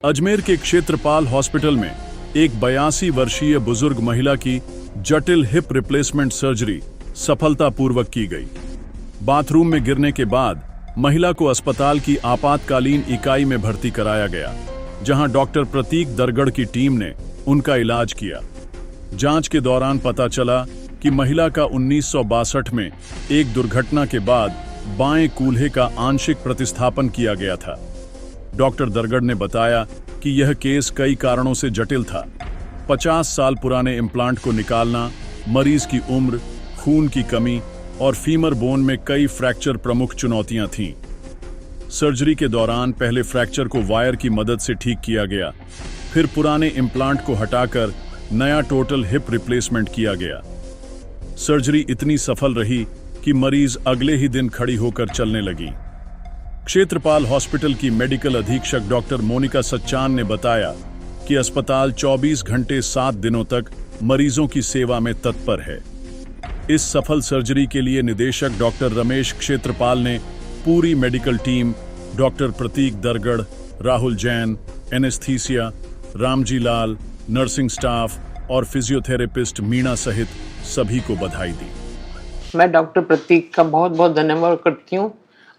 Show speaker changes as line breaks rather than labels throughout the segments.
अजमेर के क्षेत्रपाल हॉस्पिटल में एक 82 वर्षीय बुजुर्ग महिला की जटिल हिप रिप्लेसमेंट सर्जरी सफलतापूर्वक की गई। बाथरूम में गिरने के बाद महिला को अस्पताल की आपातकालीन इकाई में भर्ती कराया गया, जहां डॉक्टर प्रतीक दरगड़ की टीम ने उनका इलाज किया। जांच के दौरान पता चला कि महिला का 1962 में एक दुर्घटना के बाद बाएं कूल्हे का आंशिक प्रतिस्थापन किया गया था। डॉक्टर दरगड़ ने बताया कि यह केस कई कारणों से जटिल था। 50 साल पुराने इम्प्लांट को निकालना, मरीज की उम्र, खून की कमी और फीमर बोन में कई फ्रैक्चर प्रमुख चुनौतियां थीं। सर्जरी के दौरान पहले फ्रैक्चर को वायर की मदद से ठीक किया गया, फिर पुराने इम्प्लांट को हटाकर नया टोटल हिप रिप्लेसमेंट किया गया। सर्जरी इतनी सफल रही कि मरीज अगले ही दिन खड़ी होकर चलने लगी। क्षेत्रपाल हॉस्पिटल की मेडिकल अधीक्षक डॉक्टर मोनिका सच्चान ने बताया कि अस्पताल 24 घंटे 7 दिनों तक मरीजों की सेवा में तत्पर है। इस सफल सर्जरी के लिए निदेशक डॉक्टर रमेश क्षेत्रपाल ने पूरी मेडिकल टीम, डॉक्टर प्रतीक दरगड़, Rahul Jain, anaesthesia, Ramji Lal, nursing staff और फिजियोथेरेपिस्ट मीणा सहित सभी को बधाई दी।
मैं डॉक्टर प्रतीक का बहुत बहुत धन्यवाद करती हूँ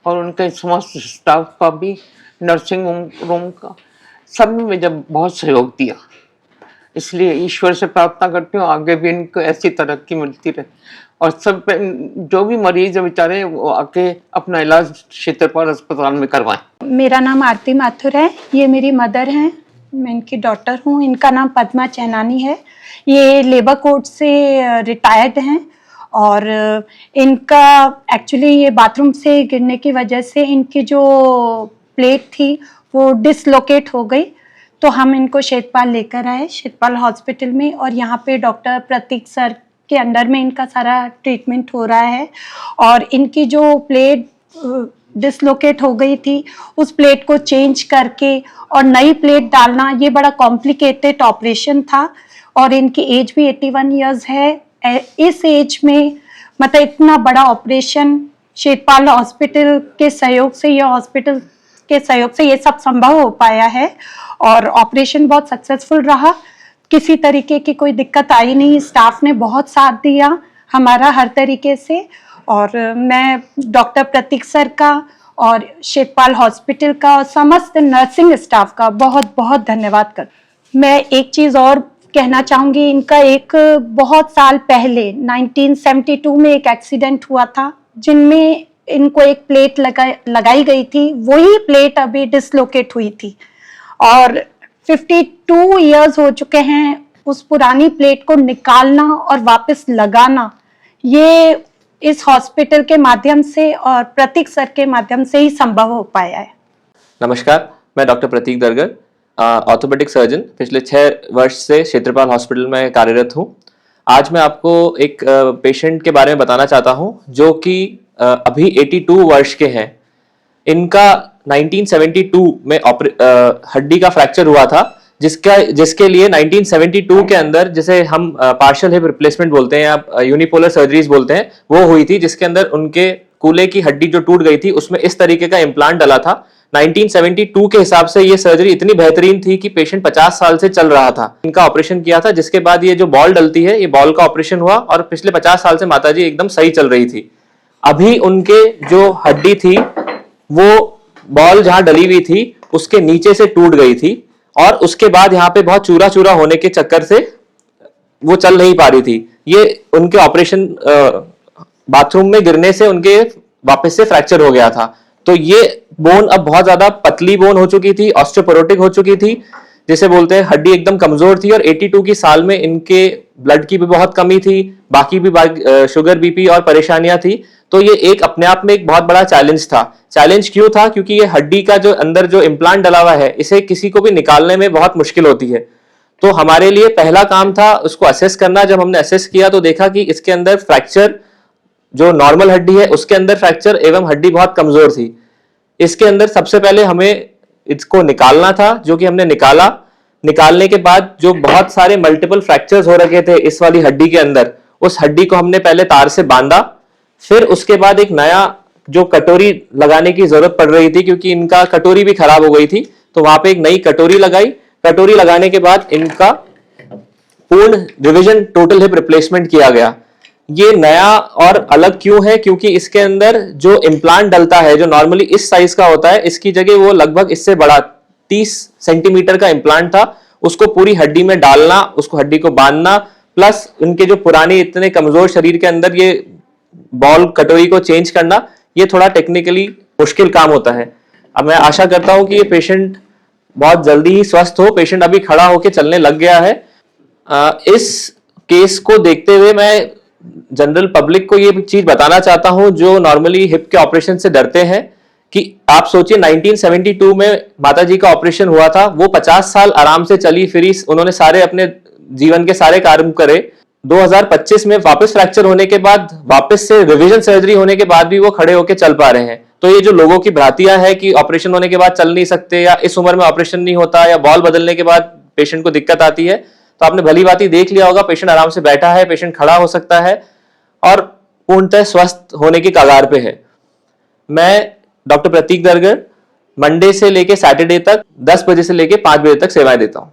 और उनके समस्त स्टाफ का भी, नर्सिंग रूम का, सब ने मुझे बहुत सहयोग दिया। इसलिए ईश्वर से प्रार्थना करती हूँ आगे भी इनको ऐसी तरक्की मिलती रहे और सब जो भी मरीज है बेचारे वो आके अपना इलाज क्षेत्रपाल अस्पताल में करवाएं।
मेरा नाम आरती माथुर है, ये मेरी मदर हैं, मैं इनकी डॉटर हूँ। इनका नाम पद्मा चैनानी है, ये लेबर कोर्ट से रिटायर्ड हैं और इनका एक्चुअली ये बाथरूम से गिरने की वजह से इनकी जो प्लेट थी वो डिसलोकेट हो गई, तो हम इनको क्षेत्रपाल लेकर आए, क्षेत्रपाल हॉस्पिटल में, और यहाँ पे डॉक्टर प्रतीक सर के अंडर में इनका सारा ट्रीटमेंट हो रहा है। और इनकी जो प्लेट डिसलोकेट हो गई थी उस प्लेट को चेंज करके और नई प्लेट डालना ये बड़ा कॉम्प्लिकेटेड ऑपरेशन था। और इनकी एज भी 81 ईयर्स है। इस एज में मतलब इतना बड़ा ऑपरेशन क्षेत्रपाल हॉस्पिटल के सहयोग से, यह हॉस्पिटल के सहयोग से ये सब संभव हो पाया है और ऑपरेशन बहुत सक्सेसफुल रहा। किसी तरीके की कोई दिक्कत आई नहीं, स्टाफ ने बहुत साथ दिया हमारा हर तरीके से। और मैं डॉक्टर प्रतीक सर का और क्षेत्रपाल हॉस्पिटल का और समस्त नर्सिंग स्टाफ का बहुत बहुत धन्यवाद कर। मैं एक चीज़ और कहना चाहूँगी, इनका एक बहुत साल पहले 1972 में एक एक्सीडेंट हुआ था जिनमें इनको एक प्लेट लगाई गई थी, वही प्लेट अभी डिसलोकेट हुई थी और 52 इयर्स हो चुके हैं। उस पुरानी प्लेट को निकालना और वापस लगाना ये इस हॉस्पिटल के माध्यम से और प्रतीक सर के माध्यम से ही संभव हो पाया है।
नमस्कार, मैं डॉक्टर प्रतीक दरगड़, ऑर्थोपेडिक सर्जन, पिछले 6 वर्ष से क्षेत्रपाल हॉस्पिटल में कार्यरत हूँ। आज मैं आपको एक पेशेंट के बारे में बताना चाहता हूँ जो कि अभी 82 वर्ष के हैं। इनका 1972 में हड्डी का फ्रैक्चर हुआ था, जिसके लिए 1972 के अंदर, जिसे हम पार्शियल हिप रिप्लेसमेंट बोलते हैं या यूनिपोलर सर्जरीज बोलते हैं, वो हुई थी, जिसके अंदर उनके कूल्हे की हड्डी जो टूट गई थी उसमें इस तरीके का इम्प्लांट डला था। 1972 के हिसाब से ये सर्जरी इतनी बेहतरीन थी कि पेशेंट 50 साल से चल रहा था। इनका ऑपरेशन किया था, जिसके बाद ये जो बॉल डलती है, ये बॉल का ऑपरेशन हुआ और पिछले 50 साल से माताजी एकदम सही चल रही थी। अभी उनके जो हड्डी थी वो बॉल जहां डली हुई थी उसके नीचे से टूट गई थी और उसके बाद यहाँ पे बहुत चूरा चूरा होने के चक्कर से वो चल नहीं पा रही थी। ये उनके ऑपरेशन बाथरूम में गिरने से उनके वापस से फ्रैक्चर हो गया था। तो ये बोन अब बहुत ज्यादा पतली बोन हो चुकी थी, ऑस्टियोपोरोटिक हो चुकी थी, जिसे बोलते हैं हड्डी एकदम कमजोर थी। और 82 की साल में इनके ब्लड की भी बहुत कमी थी, बाकी भी शुगर, बीपी और परेशानियां थी। तो ये एक अपने आप में एक बहुत बड़ा चैलेंज था। चैलेंज क्यों था? क्योंकि ये हड्डी का जो अंदर जो इम्प्लांट डला हुआ है, इसे किसी को भी निकालने में बहुत मुश्किल होती है। तो हमारे लिए पहला काम था उसको असेस करना। जब हमने असेस किया तो देखा कि इसके अंदर फ्रैक्चर, जो नॉर्मल हड्डी है उसके अंदर फ्रैक्चर एवं हड्डी बहुत कमजोर थी। इसके अंदर सबसे पहले हमें इसको निकालना था, जो कि हमने निकाला। निकालने के बाद जो बहुत सारे मल्टीपल फ्रैक्चर्स हो रखे थे इस वाली हड्डी के अंदर, उस हड्डी को हमने पहले तार से बांधा। फिर उसके बाद एक नया जो कटोरी लगाने की जरूरत पड़ रही थी, क्योंकि इनका कटोरी भी खराब हो गई थी, तो वहां पे एक नई कटोरी लगाई। कटोरी लगाने के बाद इनका पूर्ण रिवीजन टोटल हिप रिप्लेसमेंट किया गया। ये नया और अलग क्यों है? क्योंकि इसके अंदर जो इम्प्लांट डलता है, जो नॉर्मली इस साइज का होता है, इसकी जगह वो लगभग इससे बड़ा 30 सेंटीमीटर का इम्प्लांट था। उसको पूरी हड्डी में डालना, उसको हड्डी को बांधना, प्लस उनके जो पुराने इतने कमजोर शरीर के अंदर ये बॉल कटोरी को चेंज करना, ये थोड़ा टेक्निकली मुश्किल काम होता है। अब मैं आशा करता हूं कि ये पेशेंट बहुत जल्दी ही स्वस्थ हो। पेशेंट अभी खड़ा होकर चलने लग गया है। इस केस को देखते हुए मैं जनरल पब्लिक को ये चीज बताना चाहता हूं, जो नॉर्मली हिप के ऑपरेशन से डरते हैं, कि आप सोचिए 1972 में माता जी का ऑपरेशन हुआ था। वो 50 साल आराम से चली फिरी, उन्होंने सारे अपने जीवन के सारे कार्य करे। 2025 में वापस फ्रैक्चर होने के बाद, वापस से रिवीजन सर्जरी होने के बाद भी वो खड़े होकर चल पा रहे हैं। तो ये जो लोगों की भ्रांतियां है कि ऑपरेशन होने के बाद चल नहीं सकते, या इस उम्र में ऑपरेशन नहीं होता, या बॉल बदलने के बाद पेशेंट को दिक्कत आती है, तो आपने भली बात ही देख लिया होगा। पेशेंट आराम से बैठा है, पेशेंट खड़ा हो सकता है और पूर्णतः स्वस्थ होने की कगार पे है। मैं डॉक्टर प्रतीक दरगर मंडे से लेके सैटरडे तक 10 बजे से लेके 5 बजे तक सेवाएं देता हूं।